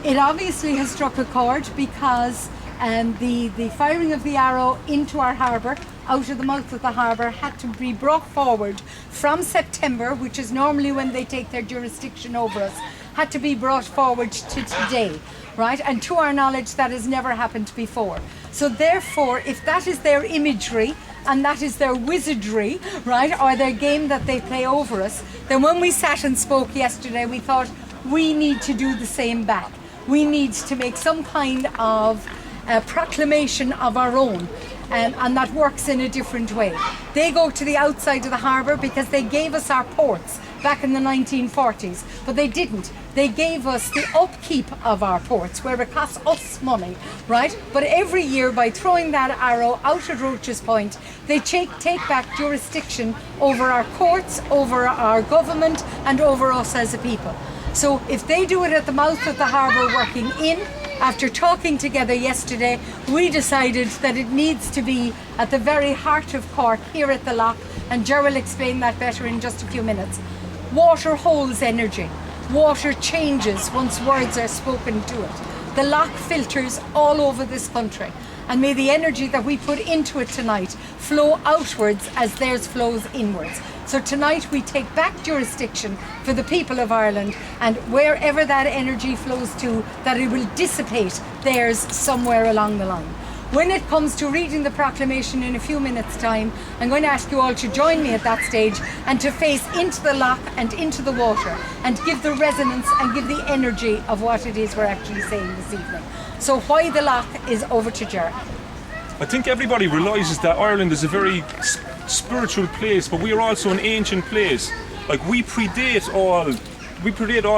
It obviously has struck a chord because the firing of the arrow into our harbour, out of the mouth of the harbour, had to be brought forward from September, which is normally when they take their jurisdiction over us, had to be brought forward to today, right? And to our knowledge, that has never happened before. So therefore, if that is their imagery and that is their wizardry, right, or their game that they play over us, then when we sat and spoke yesterday, we thought we need to do the same back. We need to make some kind of proclamation of our own, and that works in a different way. They go to the outside of the harbour because they gave us our ports back in the 1940s, but they didn't. They gave us the upkeep of our ports, where it costs us money, right? But every year, by throwing that arrow out at Roach's Point, they take back jurisdiction over our courts, over our government, and over us as a people. So if they do it at the mouth of the harbour working in, after talking together yesterday, we decided that it needs to be at the very heart of Cork, here at the loch, and Ger will explain that better in just a few minutes. Water holds energy. Water changes once words are spoken to it. The loch filters all over this country, and may the energy that we put into it tonight flow outwards as theirs flows inwards. So tonight we take back jurisdiction for the people of Ireland, and wherever that energy flows to, that it will dissipate theirs somewhere along the line. When it comes to reading the proclamation in a few minutes' time, I'm going to ask you all to join me at that stage and to face into the loch and into the water and give the resonance and give the energy of what it is we're actually saying this evening. So why the loch is over to Ger. I think everybody realises that Ireland is a very spiritual place, but we are also an ancient place. Like, we predate all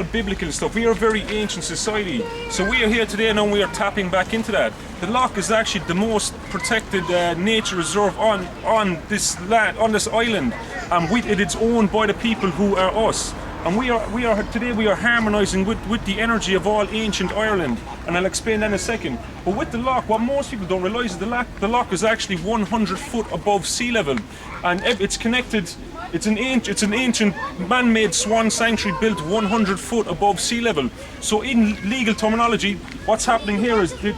biblical stuff. We are a very ancient society. So we are here today and we are tapping back into that. The loch is actually the most protected nature reserve on this land, on this island. And it's owned by the people who are us. And we are harmonising with the energy of all ancient Ireland, and I'll explain that in a second. But with the loch, what most people don't realise is the loch is actually 100 foot above sea level, and it's connected. It's an ancient man-made swan sanctuary built 100 foot above sea level. So in legal terminology, what's happening here is they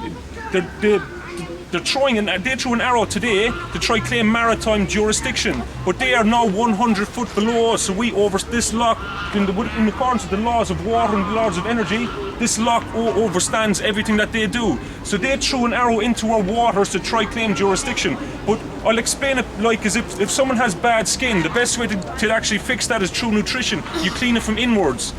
threw an arrow today to try claim maritime jurisdiction, but they are now 100 foot below us. So we over this loch, in accordance with the laws of water and the laws of energy, this loch overstands everything that they do. So they threw an arrow into our waters to try claim jurisdiction. But I'll explain it like as if someone has bad skin, the best way to actually fix that is through nutrition. You clean it from inwards.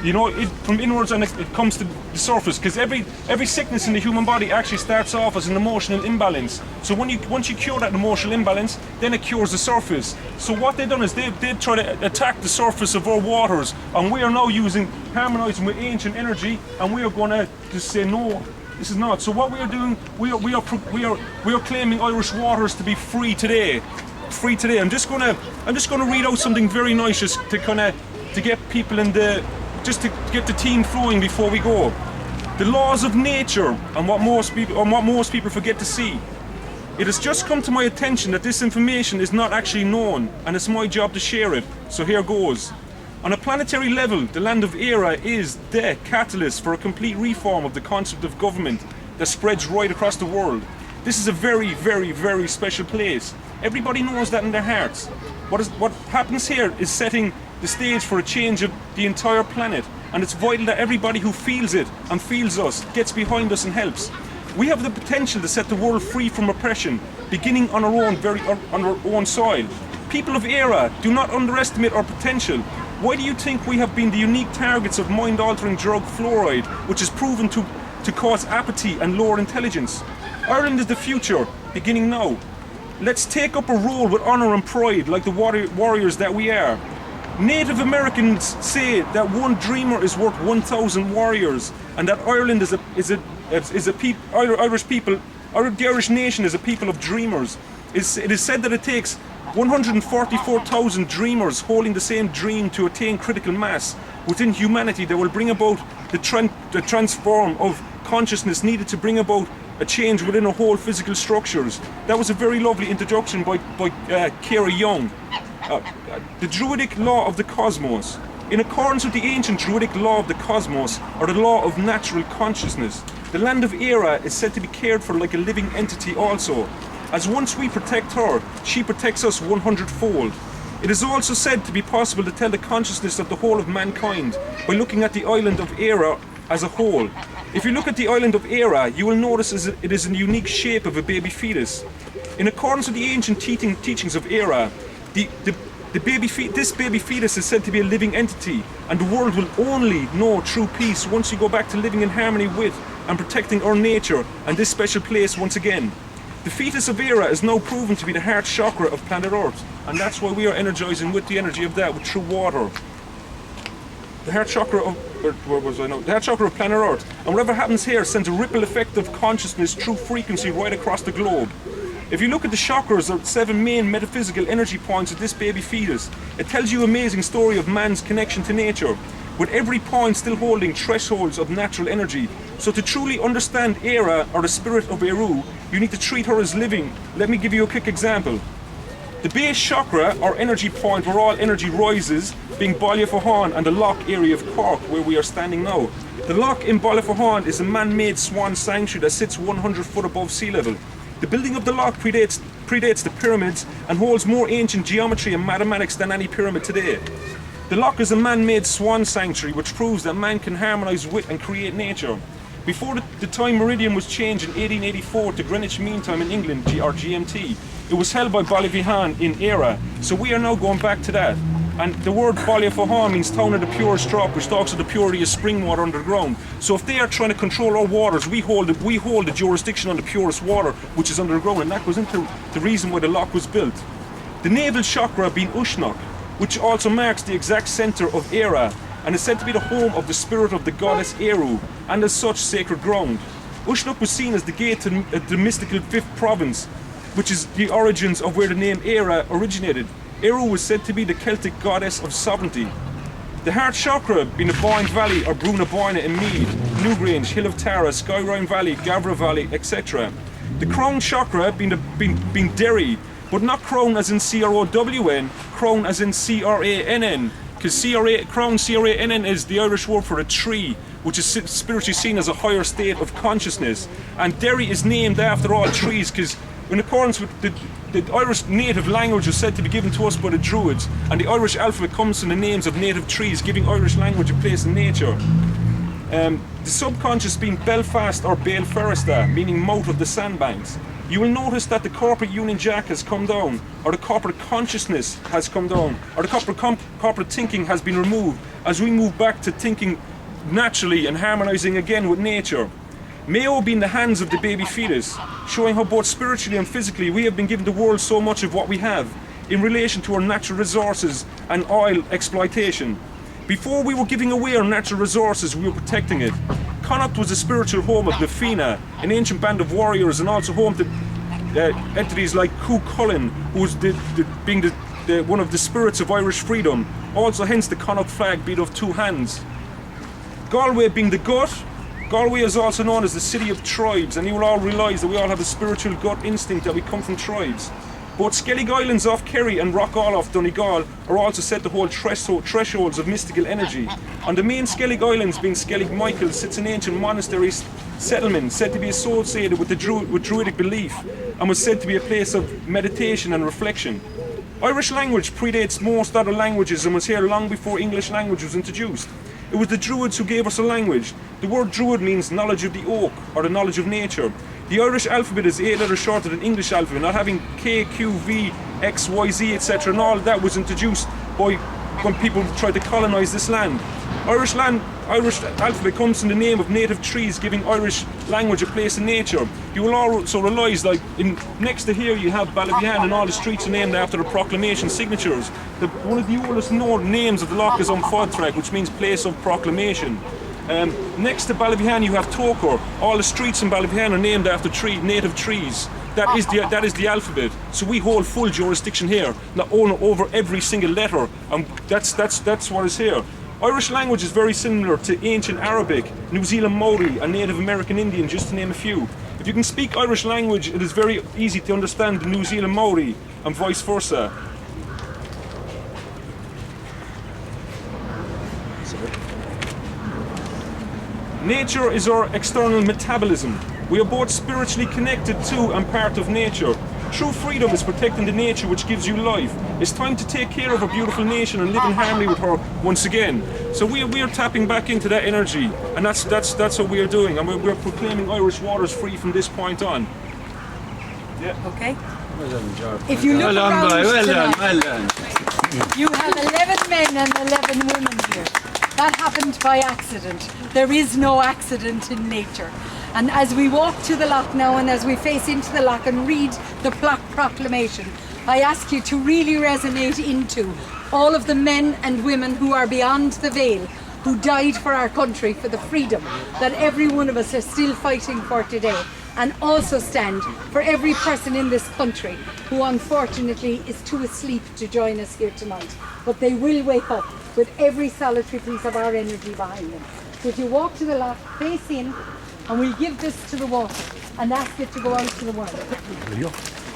You know, from inwards, and it comes to the surface, because every sickness in the human body actually starts off as an emotional imbalance. So once you cure that emotional imbalance, then it cures the surface. So what they've done is they try to attack the surface of our waters, and we are now harmonising with ancient energy, and we are going to just say no. This is not. So what we are doing, we are claiming Irish waters to be free today. Free today. I'm just gonna read out something very nice, just to get people just to get the team flowing before we go. The laws of nature, and what most people forget to see. It has just come to my attention that this information is not actually known, and it's my job to share it. So here goes. On a planetary level, the land of Éire is the catalyst for a complete reform of the concept of government that spreads right across the world. This is a very, very, very special place. Everybody knows that in their hearts. What happens here is setting the stage for a change of the entire planet, and it's vital that everybody who feels it and feels us gets behind us and helps. We have the potential to set the world free from oppression, beginning on our own soil. People of Éire, do not underestimate our potential. Why do you think we have been the unique targets of mind-altering drug fluoride, which is proven to cause apathy and lower intelligence? Ireland is the future, beginning now. Let's take up a role with honour and pride, like the warriors that we are. Native Americans say that one dreamer is worth 1,000 warriors, and that Ireland the Irish nation is a people of dreamers. It is said that it takes 144,000 dreamers holding the same dream to attain critical mass within humanity that will bring about the transform of consciousness needed to bring about a change within our whole physical structures. That was a very lovely introduction by Kara Young. The Druidic law of the cosmos. In accordance with the ancient Druidic law of the cosmos, or the law of natural consciousness, the land of Éire is said to be cared for like a living entity also, as once we protect her, she protects us 100-fold. It is also said to be possible to tell the consciousness of the whole of mankind by looking at the island of Éire as a whole. If you look at the island of Éire, you will notice it is in the unique shape of a baby fetus. In accordance with the ancient teachings of Éire, this baby fetus is said to be a living entity, and the world will only know true peace once we go back to living in harmony with and protecting our nature and this special place once again. The fetus of Éire is now proven to be the heart chakra of planet Earth, and that's why we are energizing with the energy of that, with true water. The heart chakra of the heart chakra of planet Earth, and whatever happens here sends a ripple effect of consciousness through frequency right across the globe. If you look at the chakras, or 7 main metaphysical energy points of this baby fetus, it tells you an amazing story of man's connection to nature, with every point still holding thresholds of natural energy. So to truly understand Éire, or the spirit of Éire, you need to treat her as living. Let me give you a quick example. The base chakra, or energy point where all energy rises, being Ballyfahan and the Loch area of Cork, where we are standing now. The Loch in Ballyfahan is a man-made swan sanctuary that sits 100 foot above sea level. The building of the Loch predates the pyramids and holds more ancient geometry and mathematics than any pyramid today. The Loch is a man-made swan sanctuary which proves that man can harmonise with and create nature. Before the time meridian was changed in 1884 to Greenwich Mean Time in England, or GMT, it was held by Ballyfahan in Éire, so we are now going back to that. And the word Ballyfahan means town of the purest drop, which talks of the purity of spring water underground. So if they are trying to control our waters, we hold the jurisdiction on the purest water, which is underground, and that goes into the reason why the loch was built. The navel chakra being Uisneach, which also marks the exact centre of Éire, and is said to be the home of the spirit of the goddess Éire, and as such sacred ground. Uisneach was seen as the gate to the mystical 5th province, which is the origins of where the name Éire originated. Éire was said to be the Celtic goddess of sovereignty. The heart chakra being the Boyne Valley, or Bruna Boyne in Meath, Newgrange, Hill of Tara, Skyrine Valley, Gavra Valley, etc. The crown chakra being Derry, but not crown as in C-R-O-W-N, crown as in C-R-A-N-N, because crown, C-R-A-N-N, is the Irish word for a tree, which is spiritually seen as a higher state of consciousness. And Derry is named after all trees, because in accordance with the Irish native language was said to be given to us by the Druids, and the Irish alphabet comes from the names of native trees, giving Irish language a place in nature. The subconscious being Belfast or Baal Ferrista, meaning mouth of the sandbanks. You will notice that the corporate Union Jack has come down, or the corporate consciousness has come down, or the corporate thinking has been removed, as we move back to thinking naturally and harmonising again with nature. Mayo being the hands of the baby fetus, showing how both spiritually and physically we have been given the world so much of what we have in relation to our natural resources and oil exploitation. Before we were giving away our natural resources, we were protecting it. Connacht was the spiritual home of the Fina, an ancient band of warriors, and also home to entities like Cú Chulainn, who was being one of the spirits of Irish freedom. Also, hence the Connacht flag beat of 2 hands. Galway being the gut. Galway is also known as the city of tribes, and you will all realise that we all have a spiritual gut instinct that we come from tribes. Both Skellig Islands off Kerry and Rockall off Donegal are also said to hold thresholds of mystical energy. On the main Skellig Islands, being Skellig Michael, sits an ancient monastery settlement said to be associated with Druidic belief, and was said to be a place of meditation and reflection. Irish language predates most other languages and was here long before English language was introduced. It was the Druids who gave us a language. The word Druid means knowledge of the oak, or the knowledge of nature. The Irish alphabet is 8 letters shorter than English alphabet, not having K, Q, V, X, Y, Z, etc. And all that was introduced by when people tried to colonise this land. Irish alphabet comes from the name of native trees, giving Irish language a place in nature. You will also realise, like, next to here you have Ballyfahan, and all the streets are named after the proclamation signatures. One of the oldest known names of the loch is Fodtrag, which means place of proclamation. Next to Ballyfahan you have Tokor. All the streets in Ballyfahan are named after native trees. That is the alphabet. So we hold full jurisdiction here, not only over every single letter, and that's what is here. Irish language is very similar to ancient Arabic, New Zealand Maori, and Native American Indian, just to name a few. If you can speak Irish language, it is very easy to understand the New Zealand Maori, and vice versa. Nature is our external metabolism. We are both spiritually connected to and part of nature. True freedom is protecting the nature which gives you life. It's time to take care of our beautiful nation and live in harmony with her once again. So we are tapping back into that energy, and that's what we are doing, and we're proclaiming Irish waters free from this point on. Yeah. Okay. If you look around tonight, you have 11 men and 11 women here. That happened by accident. There is no accident in nature. And as we walk to the loch now, and as we face into the loch and read the proclamation, I ask you to really resonate into all of the men and women who are beyond the veil, who died for our country, for the freedom that every one of us are still fighting for today. And also stand for every person in this country who unfortunately is too asleep to join us here tonight. But they will wake up with every solitary piece of our energy behind them. So if you walk to the loch, face in, and we'll give this to the water and ask it to go out to the world.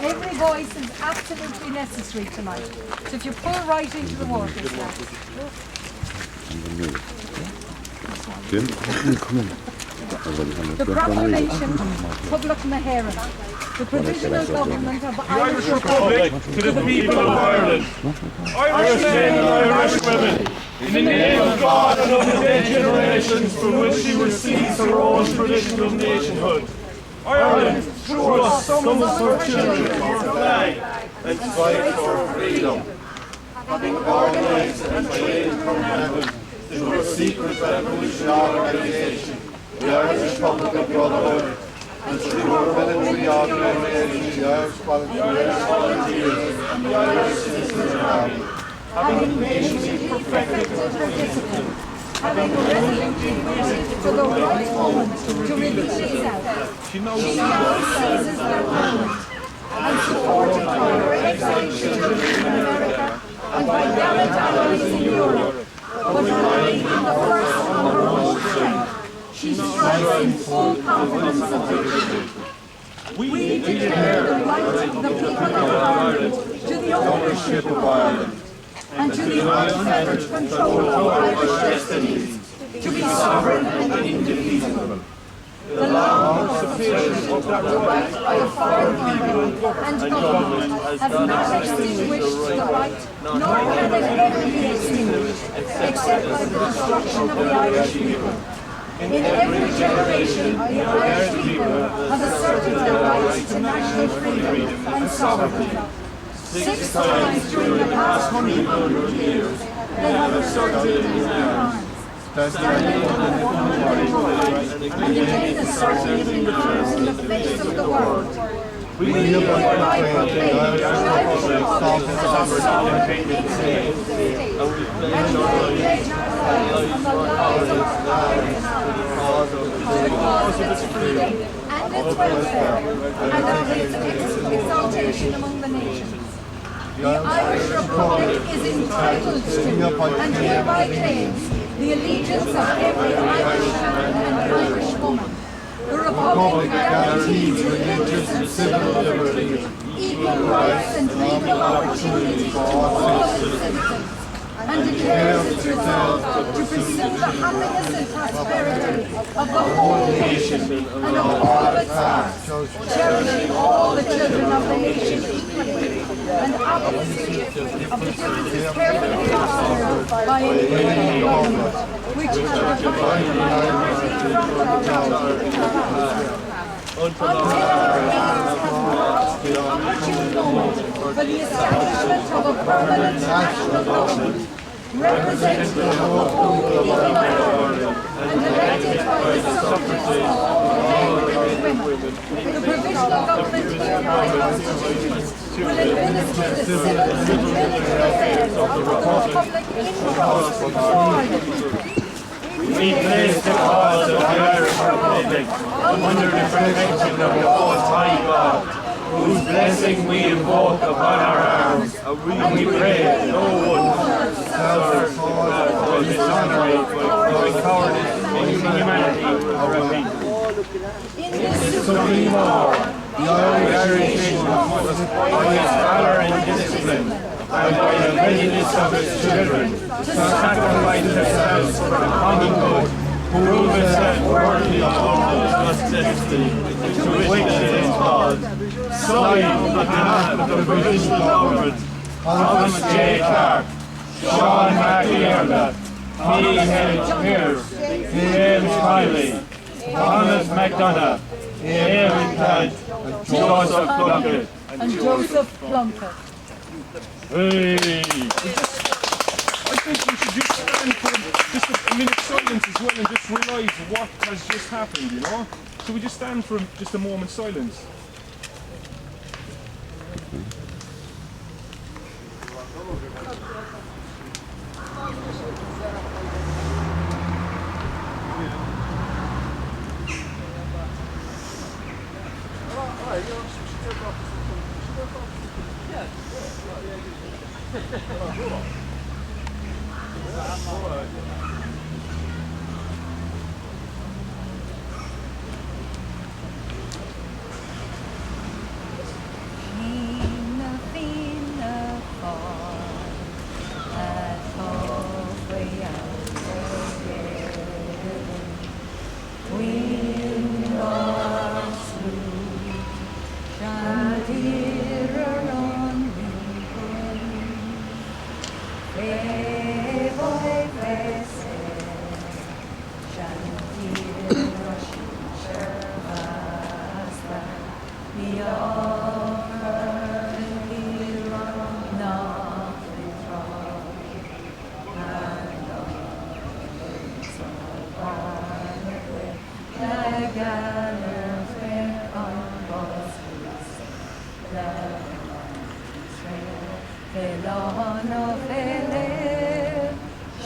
Every voice is absolutely necessary tonight. So if you pull right into the water, the proclamation, Public Maharan, the provisional government of the Irish Republic To the people of Ireland, Irish men and Irish women, in the name of God and of the dead generations from which she receives her own traditional nationhood. Ireland, through us, summons her children to her flag and fight for freedom. Having organized and trained from heaven through a secret revolutionary organization, the Irish Republic of Brotherhood, and through her military organization, the Irish Volunteers and the Irish Citizens Army, having patiently perfected her discipline, having resolutely waited for the right moment to release herself, she now seizes their moment and supported by her exiled children in America and by gallant allies in Europe, but relying on the force of her own strength, she strives in full confidence of victory. We declare the right of the people of Ireland to the ownership of Ireland and to the unfettered control of Irish destinies, to be sovereign and indefeasible. The long occupation of that right by a foreign people and government has not extinguished the right, nor can it ever be extinguished, except by the destruction of the Irish people. In every generation, the Irish people have asserted their rights to national freedom and sovereignty. 6 times during the past 100 years, they have asserted it in their arms, standing on the voluntary right, and again asserting it in arms in the face of the world. We hereby proclaim the Irish Republic as a sovereign state, and we pledge our lives on the lives of our Irish to the cause of its freedom and its welfare, and of its exaltation among the nations. The Irish Republic is entitled to and hereby claims the allegiance of every Irishman and Irish woman. The Republic guarantees religious and civil liberties, equal rights and equal opportunities to all its citizens, and declares its resolve to pursue the happiness and prosperity of the whole nation and of all its parts, cherishing all the children of the nation equally, and obviously of the differences carefully considered by an independent government, which has defined the identity of until our aims have brought the opportune moment for the establishment of a permanent national government, representing the whole people of Ireland, and elected by the suffrages of all men and women. The provisional government hereby constitutes will administer the civil and military affairs of the Republic in trust for the people. We place the cause of the Irish Republic under the protection of the Most High God, whose blessing we invoke upon our arms, and we pray that no one shall dishonorate by cowardice and inhumanity or repeat. In this supreme war, the Irish nation must, by its valor and discipline, and by the readiness of its children, to sacrifice themselves for the common good, who is set worthy of all justice to which it is called, signed on behalf of the provincial government, Thomas J. Clark, Sean McIarla, P. H. Pierce, James Kiley, Thomas McDonough, David Plant, Joseph Plunkett. And Joseph Plunkett. Hey. I think we should just stand for just a minute's silence as well and just realise what has just happened, you know? So we just stand for just a moment's silence.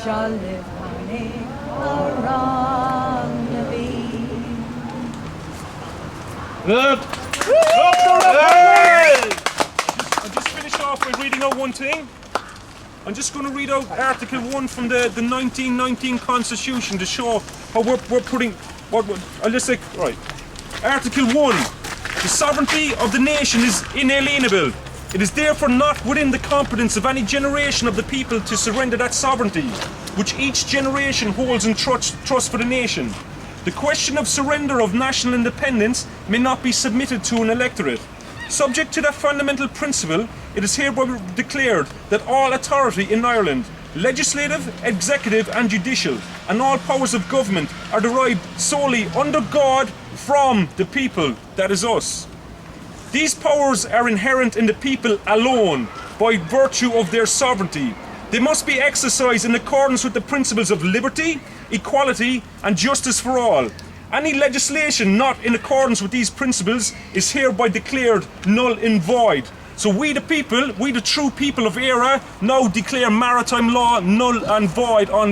Shall live honey around the beam. I'll just finish off by reading out one thing. I'm just going to read out Article 1 from the 1919 Constitution to show how we're putting what I'll just say. Right. Article 1. The sovereignty of the nation is inalienable. It is therefore not within the competence of any generation of the people to surrender that sovereignty, which each generation holds in trust for the nation. The question of surrender of national independence may not be submitted to an electorate. Subject to that fundamental principle, it is hereby declared that all authority in Ireland, legislative, executive and judicial, and all powers of government are derived solely under God from the people, that is us. These powers are inherent in the people alone, by virtue of their sovereignty. They must be exercised in accordance with the principles of liberty, equality and justice for all. Any legislation not in accordance with these principles is hereby declared null and void. So we the people, we the true people of Éire, now declare maritime law null and void on